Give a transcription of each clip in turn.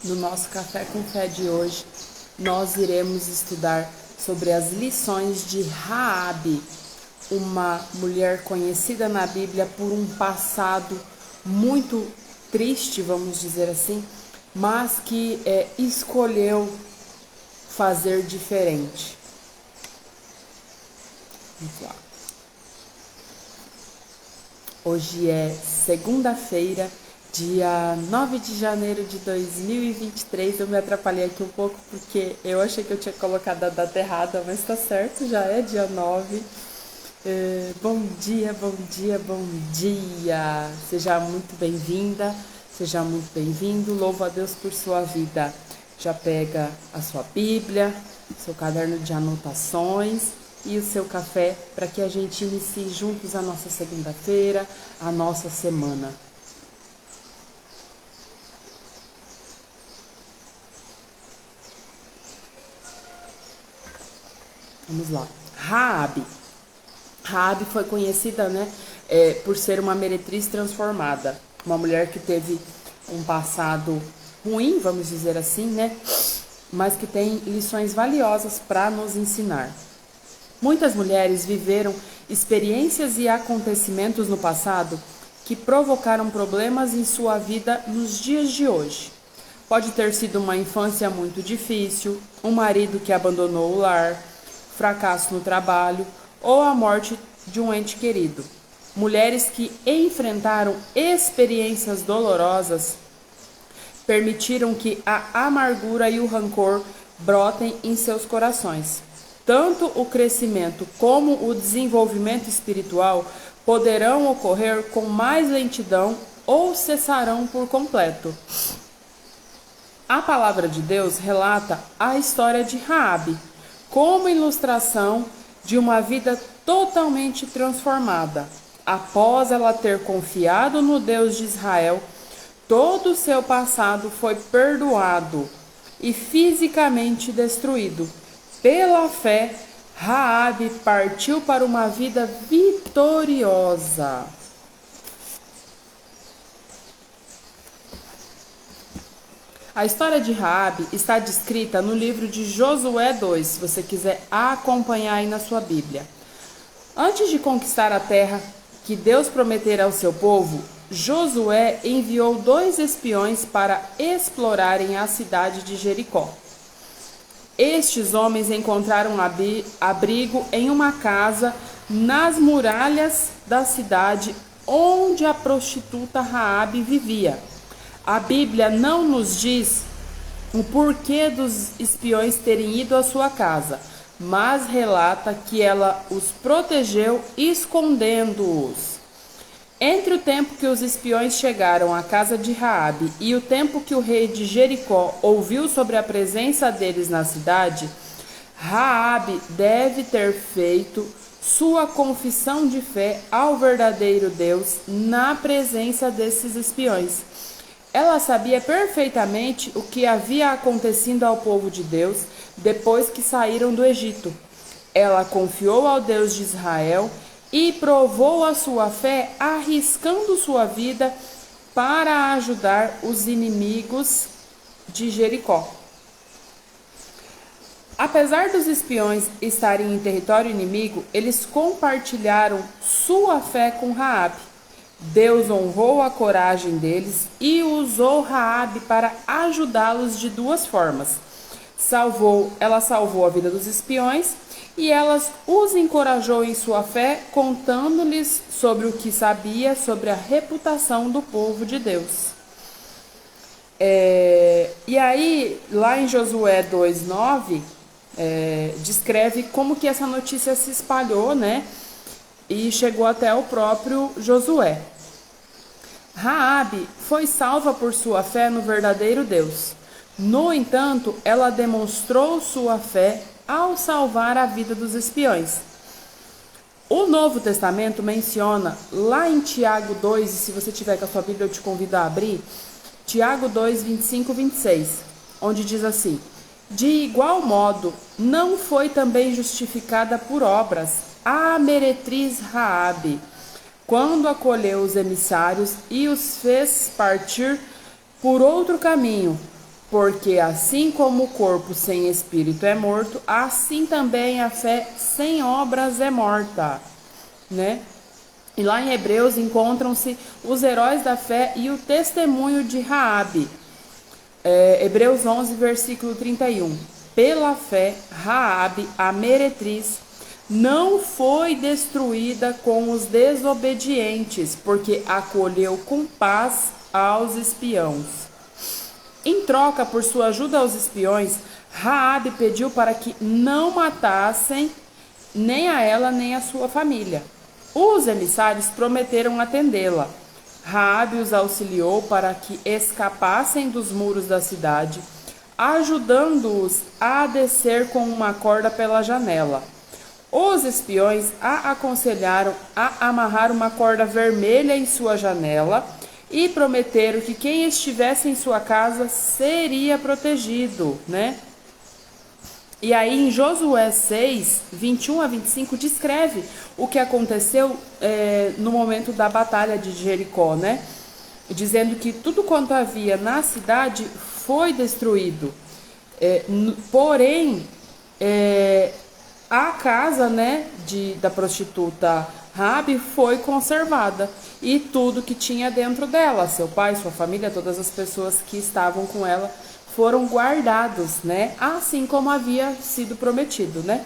No nosso Café com Fé de hoje, nós iremos estudar sobre as lições de Raabe, uma mulher conhecida na Bíblia por um passado muito triste, vamos dizer assim, mas que escolheu fazer diferente. Vamos lá. Hoje é segunda-feira, dia 9 de janeiro de 2023. Eu me atrapalhei aqui um pouco porque eu achei que eu tinha colocado a data errada, mas tá certo, já é dia 9. Bom dia, bom dia, bom dia. Seja muito bem-vinda, seja muito bem-vindo. Louvo a Deus por sua vida. Já pega a sua Bíblia, seu caderno de anotações e o seu café para que a gente inicie juntos a nossa segunda-feira, a nossa semana. Vamos lá. Raabe foi conhecida, por ser uma meretriz transformada, uma mulher que teve um passado ruim, vamos dizer assim, mas que tem lições valiosas para nos ensinar. Muitas mulheres viveram experiências e acontecimentos no passado que provocaram problemas em sua vida nos dias de hoje. Pode ter sido uma infância muito difícil, um marido que abandonou o lar, fracasso no trabalho ou a morte de um ente querido. Mulheres que enfrentaram experiências dolorosas permitiram que a amargura e o rancor brotem em seus corações. Tanto o crescimento como o desenvolvimento espiritual poderão ocorrer com mais lentidão ou cessarão por completo. A palavra de Deus relata a história de Raabe como ilustração de uma vida totalmente transformada. Após ela ter confiado no Deus de Israel, todo o seu passado foi perdoado e fisicamente destruído. Pela fé, Raabe partiu para uma vida vitoriosa. A história de Raabe está descrita no livro de Josué 2, se você quiser acompanhar aí na sua Bíblia. Antes de conquistar a terra que Deus prometera ao seu povo, Josué enviou 2 espiões para explorarem a cidade de Jericó. Estes homens encontraram abrigo em uma casa nas muralhas da cidade onde a prostituta Raabe vivia. A Bíblia não nos diz o porquê dos espiões terem ido à sua casa, mas relata que ela os protegeu escondendo-os. Entre o tempo que os espiões chegaram à casa de Raabe e o tempo que o rei de Jericó ouviu sobre a presença deles na cidade, Raabe deve ter feito sua confissão de fé ao verdadeiro Deus na presença desses espiões. Ela sabia perfeitamente o que havia acontecido ao povo de Deus depois que saíram do Egito. Ela confiou ao Deus de Israel e provou a sua fé arriscando sua vida para ajudar os inimigos de Jericó. Apesar dos espiões estarem em território inimigo, eles compartilharam sua fé com Raabe. Deus honrou a coragem deles e usou Raabe para ajudá-los de 2 formas. Ela salvou a vida dos espiões e ela os encorajou em sua fé, contando-lhes sobre o que sabia sobre a reputação do povo de Deus. E aí, lá em Josué 2:9, descreve como que essa notícia se espalhou, e chegou até o próprio Josué. Raabe foi salva por sua fé no verdadeiro Deus. No entanto, ela demonstrou sua fé ao salvar a vida dos espiões. O Novo Testamento menciona lá em Tiago 2, e se você tiver com a sua Bíblia eu te convido a abrir, Tiago 2, 25 e 26, onde diz assim: de igual modo, não foi também justificada por obras a meretriz Raabe, quando acolheu os emissários e os fez partir por outro caminho, Porque assim como o corpo sem espírito é morto, assim também a fé sem obras é morta, né? E lá em Hebreus encontram-se os heróis da fé e o testemunho de Raabe. Hebreus 11, versículo 31. Pela fé, Raabe, a meretriz, não foi destruída com os desobedientes, porque acolheu com paz aos espiões. Em troca por sua ajuda aos espiões, Raabe pediu para que não matassem nem a ela nem a sua família. Os emissários prometeram atendê-la. Raabe os auxiliou para que escapassem dos muros da cidade, ajudando-os a descer com uma corda pela janela. Os espiões a aconselharam a amarrar uma corda vermelha em sua janela e prometeram que quem estivesse em sua casa seria protegido, né? E aí em Josué 6, 21 a 25, descreve o que aconteceu no momento da batalha de Jericó, né? Dizendo que tudo quanto havia na cidade foi destruído. Porém, a casa, né, da prostituta Raabe foi conservada e tudo que tinha dentro dela, seu pai, sua família, todas as pessoas que estavam com ela foram guardados, né, assim como havia sido prometido, né?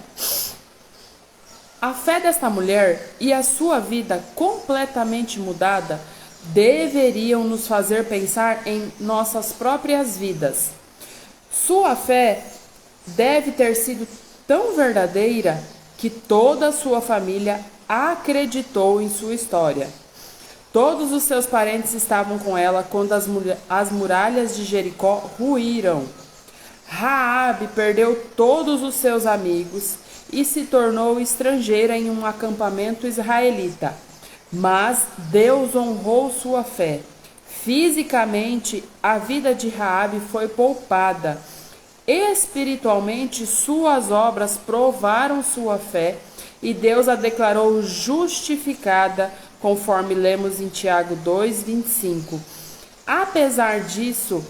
A fé desta mulher e a sua vida completamente mudada deveriam nos fazer pensar em nossas próprias vidas. Sua fé deve ter sido tão verdadeira que toda a sua família acreditou em sua história. Todos os seus parentes estavam com ela quando as muralhas de Jericó ruíram. Raabe perdeu todos os seus amigos e se tornou estrangeira em um acampamento israelita. Mas Deus honrou sua fé. Fisicamente, a vida de Raabe foi poupada. Espiritualmente, suas obras provaram sua fé e Deus a declarou justificada, conforme lemos em Tiago 2:25. Apesar disso,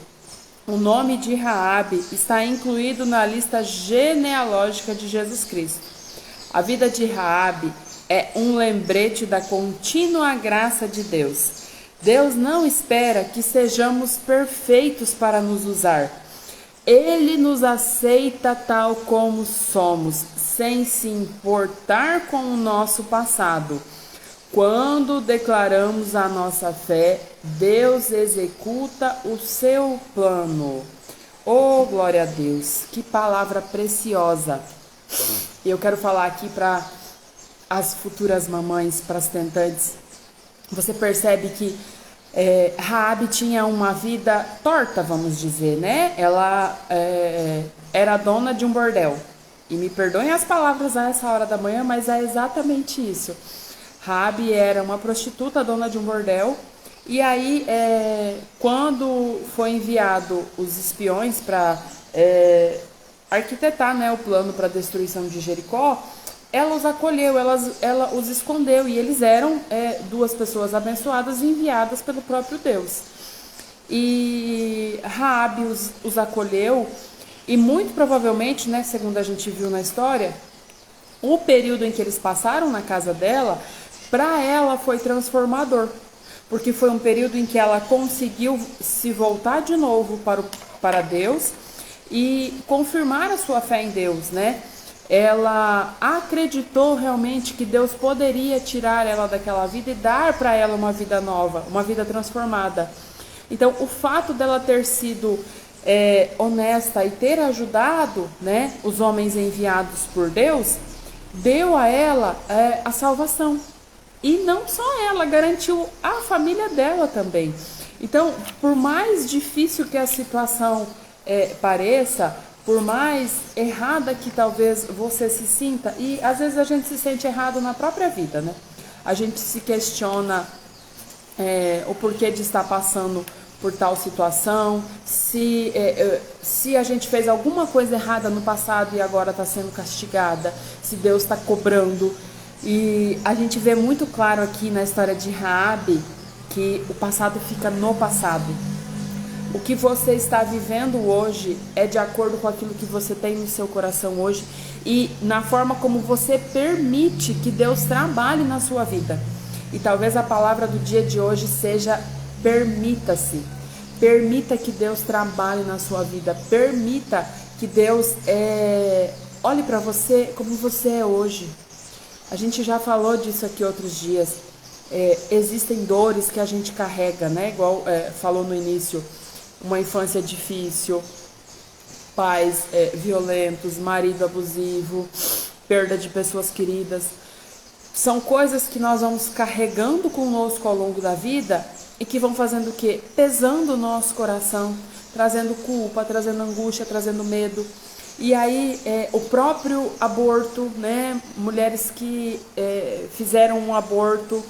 o nome de Raabe está incluído na lista genealógica de Jesus Cristo. A vida de Raabe é um lembrete da contínua graça de Deus. Deus não espera que sejamos perfeitos para nos usar. Ele nos aceita tal como somos, sem se importar com o nosso passado. Quando declaramos a nossa fé, Deus executa o seu plano. Oh, glória a Deus! Que palavra preciosa! Eu quero falar aqui para as futuras mamães, para as tentantes. Você percebe que Raabe tinha uma vida torta, vamos dizer, né? Ela era dona de um bordel. E me perdoem as palavras a essa hora da manhã, mas é exatamente isso. Raabe era uma prostituta, dona de um bordel. E aí, quando foi enviado os espiões para arquitetar, né, o plano para a destruição de Jericó, ela os acolheu, ela os escondeu, e eles eram duas pessoas abençoadas e enviadas pelo próprio Deus. E Raabe os acolheu, e muito provavelmente, né, segundo a gente viu na história, o período em que eles passaram na casa dela, para ela foi transformador, porque foi um período em que ela conseguiu se voltar de novo para Deus e confirmar a sua fé em Deus, né? Ela acreditou realmente que Deus poderia tirar ela daquela vida e dar para ela uma vida nova, uma vida transformada. Então, o fato dela ter sido honesta e ter ajudado, né, os homens enviados por Deus, deu a ela a salvação. E não só ela, garantiu a família dela também. Então, por mais difícil que a situação pareça, por mais errada que talvez você se sinta, e às vezes a gente se sente errado na própria vida, né? A gente se questiona o porquê de estar passando por tal situação, se a gente fez alguma coisa errada no passado e agora está sendo castigada, se Deus está cobrando. E a gente vê muito claro aqui na história de Raabe que o passado fica no passado. O que você está vivendo hoje é de acordo com aquilo que você tem no seu coração hoje e na forma como você permite que Deus trabalhe na sua vida. E talvez a palavra do dia de hoje seja: permita-se. Permita que Deus trabalhe na sua vida. Permita que Deus olhe para você como você é hoje. A gente já falou disso aqui outros dias. Existem dores que a gente carrega, né? Igual falou no início, uma infância difícil, pais violentos, marido abusivo, perda de pessoas queridas. São coisas que nós vamos carregando conosco ao longo da vida e que vão fazendo o quê? Pesando o nosso coração, trazendo culpa, trazendo angústia, trazendo medo. E aí o próprio aborto, né? Mulheres que fizeram um aborto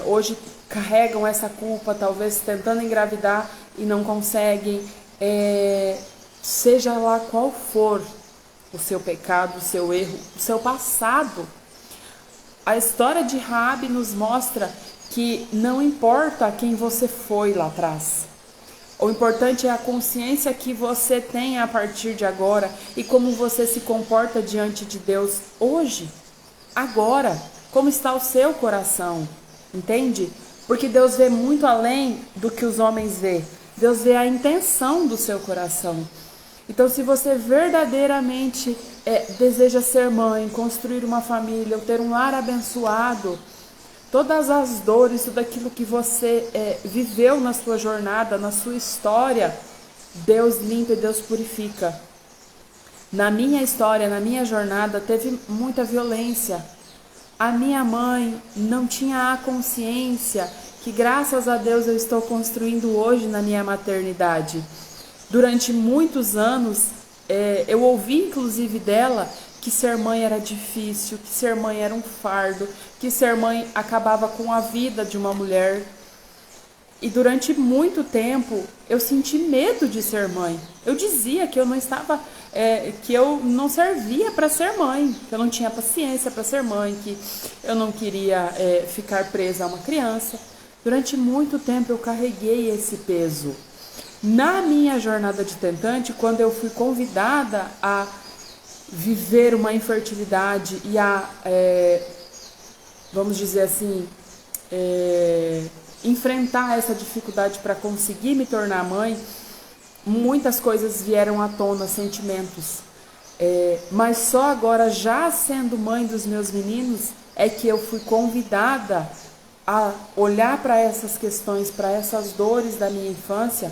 hoje carregam essa culpa, talvez tentando engravidar e não conseguem. Seja lá qual for o seu pecado, o seu erro, o seu passado, a história de Raabe nos mostra que não importa quem você foi lá atrás. O importante é a consciência que você tem a partir de agora e como você se comporta diante de Deus hoje, agora, como está o seu coração, entende? Porque Deus vê muito além do que os homens vê. Deus vê a intenção do seu coração. Então, se você verdadeiramente deseja ser mãe, construir uma família, ou ter um lar abençoado, todas as dores, tudo aquilo que você viveu na sua jornada, na sua história, Deus limpa e Deus purifica. Na minha história, na minha jornada, teve muita violência. A minha mãe não tinha a consciência que, graças a Deus, eu estou construindo hoje na minha maternidade. Durante muitos anos, eu ouvi inclusive dela que ser mãe era difícil, que ser mãe era um fardo, que ser mãe acabava com a vida de uma mulher. E durante muito tempo eu senti medo de ser mãe. Eu dizia que eu não estava, que eu não servia para ser mãe, que eu não tinha paciência para ser mãe, que eu não queria ficar presa a uma criança. Durante muito tempo eu carreguei esse peso. Na minha jornada de tentante, quando eu fui convidada a viver uma infertilidade e a, vamos dizer assim, enfrentar essa dificuldade para conseguir me tornar mãe, muitas coisas vieram à tona, sentimentos. Mas só agora, já sendo mãe dos meus meninos, é que eu fui convidada a olhar para essas questões, para essas dores da minha infância,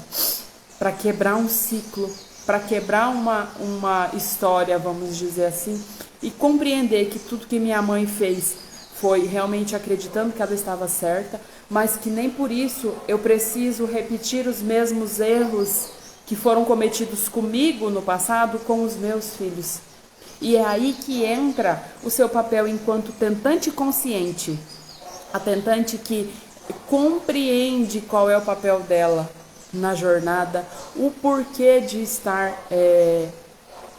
para quebrar um ciclo, para quebrar uma história, vamos dizer assim, e compreender que tudo que minha mãe fez foi realmente acreditando que ela estava certa, mas que nem por isso eu preciso repetir os mesmos erros que foram cometidos comigo no passado com os meus filhos. E é aí que entra o seu papel enquanto tentante consciente, a tentante que compreende qual é o papel dela na jornada, o porquê de estar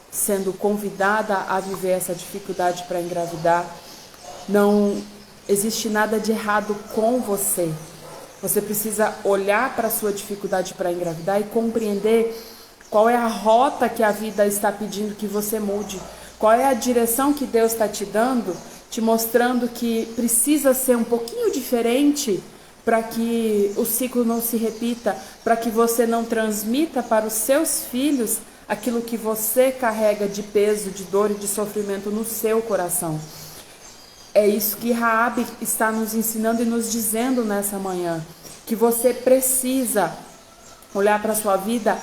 sendo convidada a viver essa dificuldade para engravidar. Não existe nada de errado com você. Você precisa olhar para a sua dificuldade para engravidar e compreender qual é a rota que a vida está pedindo que você mude, qual é a direção que Deus está te dando, te mostrando que precisa ser um pouquinho diferente para que o ciclo não se repita, para que você não transmita para os seus filhos aquilo que você carrega de peso, de dor e de sofrimento no seu coração. É isso que Raabe está nos ensinando e nos dizendo nessa manhã, que você precisa olhar para a sua vida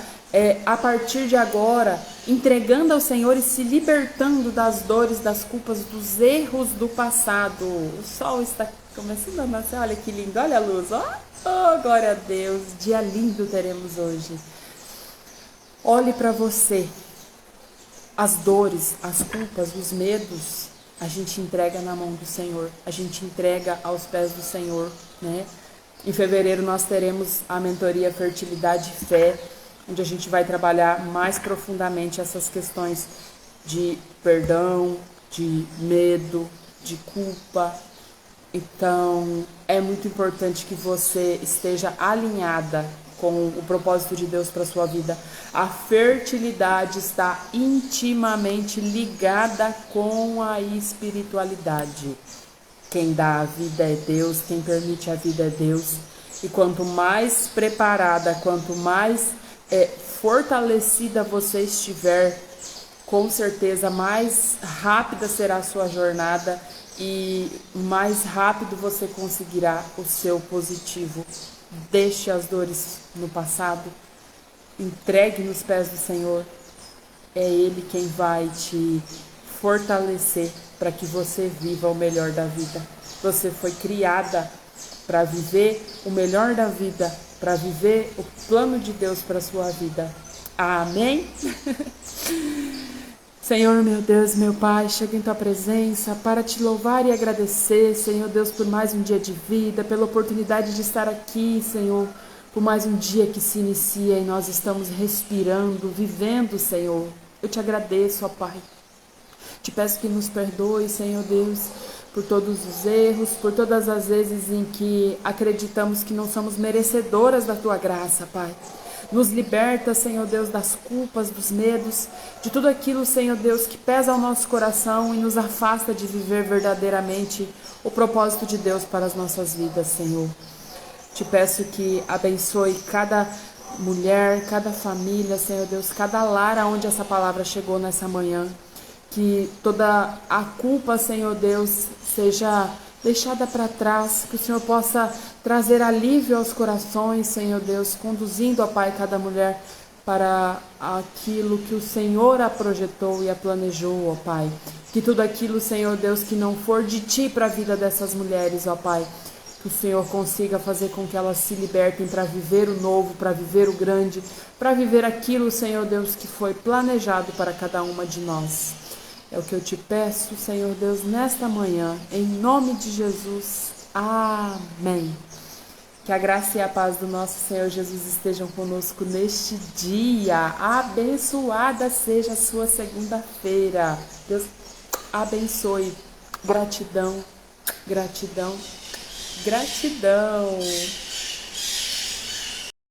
a partir de agora, entregando ao Senhor e se libertando das dores, das culpas, dos erros do passado. O sol está começando a nascer, olha que lindo, olha a luz, oh, glória a Deus, dia lindo teremos hoje. Olhe para você, as dores, as culpas, os medos, a gente entrega na mão do Senhor, a gente entrega aos pés do Senhor, né? Em fevereiro nós teremos a mentoria Fertilidade e Fé, onde a gente vai trabalhar mais profundamente essas questões de perdão, de medo, de culpa. Então, é muito importante que você esteja alinhada com o propósito de Deus para sua vida. A fertilidade está intimamente ligada com a espiritualidade. Quem dá a vida é Deus, quem permite a vida é Deus. E quanto mais preparada, quanto mais fortalecida você estiver, com certeza mais rápida será a sua jornada e mais rápido você conseguirá o seu positivo. Deixe as dores no passado, entregue nos pés do Senhor. É Ele quem vai te fortalecer para que você viva o melhor da vida. Você foi criada para viver o melhor da vida, para viver o plano de Deus para a sua vida. Amém? Senhor, meu Deus, meu Pai, chego em Tua presença para Te louvar e agradecer, Senhor Deus, por mais um dia de vida, pela oportunidade de estar aqui, Senhor, por mais um dia que se inicia e nós estamos respirando, vivendo, Senhor. Eu Te agradeço, ó Pai. Te peço que nos perdoe, Senhor Deus, por todos os erros, por todas as vezes em que acreditamos que não somos merecedoras da Tua graça, Pai. Nos liberta, Senhor Deus, das culpas, dos medos, de tudo aquilo, Senhor Deus, que pesa ao nosso coração e nos afasta de viver verdadeiramente o propósito de Deus para as nossas vidas, Senhor. Te peço que abençoe cada mulher, cada família, Senhor Deus, cada lar aonde essa palavra chegou nessa manhã. Que toda a culpa, Senhor Deus, seja deixada para trás, que o Senhor possa trazer alívio aos corações, Senhor Deus, conduzindo, ó Pai, cada mulher para aquilo que o Senhor a projetou e a planejou, ó Pai. Que tudo aquilo, Senhor Deus, que não for de Ti para a vida dessas mulheres, ó Pai, que o Senhor consiga fazer com que elas se libertem para viver o novo, para viver o grande, para viver aquilo, Senhor Deus, que foi planejado para cada uma de nós. É o que eu te peço, Senhor Deus, nesta manhã, em nome de Jesus. Amém. Que a graça e a paz do nosso Senhor Jesus estejam conosco neste dia. Abençoada seja a sua segunda-feira. Deus abençoe. Gratidão, gratidão, gratidão.